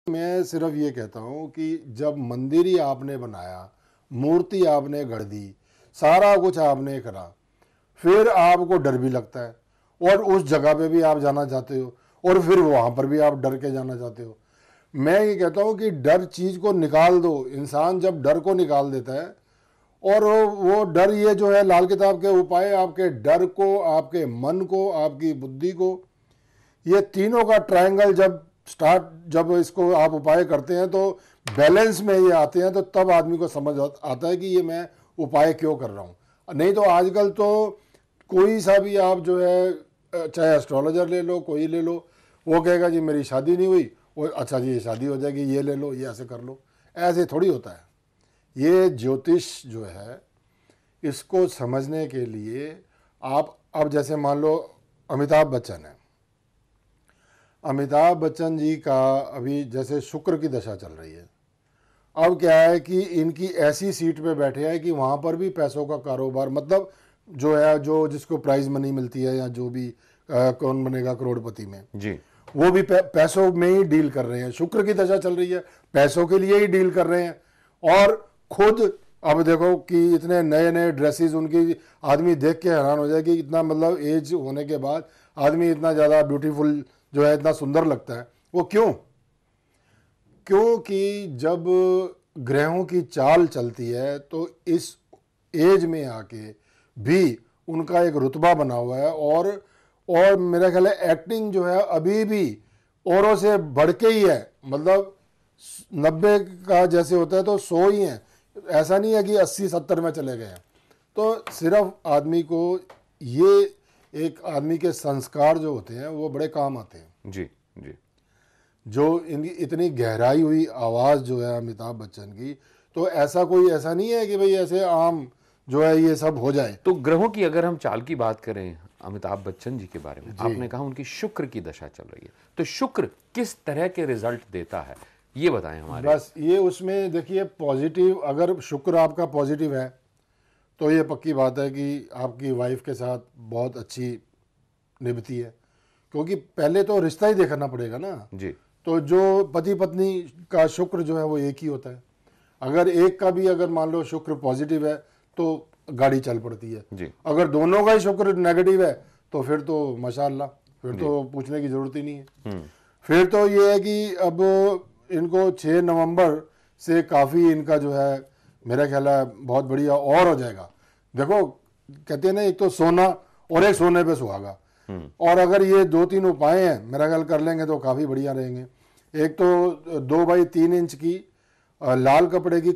मैं सिर्फ ये कहता हूँ कि जब मंदिर ही आपने बनाया, मूर्ति आपने गढ़ दी, सारा कुछ आपने करा, फिर आपको डर भी लगता है और उस जगह पे भी आप जाना चाहते हो और फिर वहाँ पर भी आप डर के जाना चाहते हो। मैं ये कहता हूँ कि डर चीज़ को निकाल दो। इंसान जब डर को निकाल देता है और वो डर, ये जो है लाल किताब के उपाय, आपके डर को, आपके मन को, आपकी बुद्धि को, ये तीनों का ट्रायंगल जब इसको आप उपाय करते हैं तो बैलेंस में ये आते हैं, तो तब आदमी को समझ आता है कि ये मैं उपाय क्यों कर रहा हूँ। नहीं तो आजकल तो कोई सा भी आप जो है, चाहे एस्ट्रोलॉजर ले लो, कोई ले लो, वो कहेगा जी मेरी शादी नहीं हुई, और अच्छा जी ये शादी हो जाएगी, ये ले लो, ये ऐसे कर लो। ऐसे थोड़ी होता है। ये ज्योतिष जो है, इसको समझने के लिए आप, अब जैसे मान लो अमिताभ बच्चन है, अमिताभ बच्चन जी का अभी जैसे शुक्र की दशा चल रही है। अब क्या है कि इनकी ऐसी सीट पे बैठे हैं कि वहाँ पर भी पैसों का कारोबार, मतलब जो है, जो जिसको प्राइज मनी मिलती है या जो भी कौन बनेगा करोड़पति में जी, वो भी पैसों में ही डील कर रहे हैं। शुक्र की दशा चल रही है, पैसों के लिए ही डील कर रहे हैं। और खुद अब देखो कि इतने नए नए ड्रेसेस उनकी, आदमी देख के हैरान हो जाए कि इतना, मतलब एज होने के बाद आदमी इतना ज़्यादा ब्यूटीफुल जो है, इतना सुंदर लगता है। वो क्यों? क्योंकि जब ग्रहों की चाल चलती है तो इस एज में आके भी उनका एक रुतबा बना हुआ है। और मेरा ख्याल है एक्टिंग जो है अभी भी औरों से बढ़ के ही है। मतलब 90 का जैसे होता है तो 100 ही है, ऐसा नहीं है कि 80-70 में चले गए हैं। तो सिर्फ आदमी को, ये एक आदमी के संस्कार जो होते हैं वो बड़े काम आते हैं जी जी। जो इनकी इतनी गहराई हुई आवाज़ जो है अमिताभ बच्चन की, तो ऐसा नहीं है कि भाई ऐसे आम जो है ये सब हो जाए। तो ग्रहों की अगर हम चाल की बात करें अमिताभ बच्चन जी के बारे में, आपने कहा उनकी शुक्र की दशा चल रही है, तो शुक्र किस तरह के रिजल्ट देता है ये बताएं हमारे। बस ये उसमें देखिए, पॉजिटिव, अगर शुक्र आपका पॉजिटिव है तो ये पक्की बात है कि आपकी वाइफ के साथ बहुत अच्छी निभती है, क्योंकि पहले तो रिश्ता ही देखना पड़ेगा ना जी। तो जो पति पत्नी का शुक्र जो है वो एक ही होता है। अगर एक का भी, अगर मान लो शुक्र पॉजिटिव है तो गाड़ी चल पड़ती है जी। अगर दोनों का ही शुक्र नेगेटिव है तो फिर तो माशाअल्लाह, फिर तो पूछने की जरूरत ही नहीं है। फिर तो ये है कि अब इनको 6 नवंबर से काफ़ी इनका जो है, मेरा ख्याल है बहुत बढ़िया और हो जाएगा। देखो कहते हैं ना, एक तो सोना और एक सोने पे सुहागा, और अगर ये 2-3 उपाय हैं मेरा ख्याल कर लेंगे तो काफ़ी बढ़िया रहेंगे। एक तो 2 बाई 3 इंच की लाल कपड़े की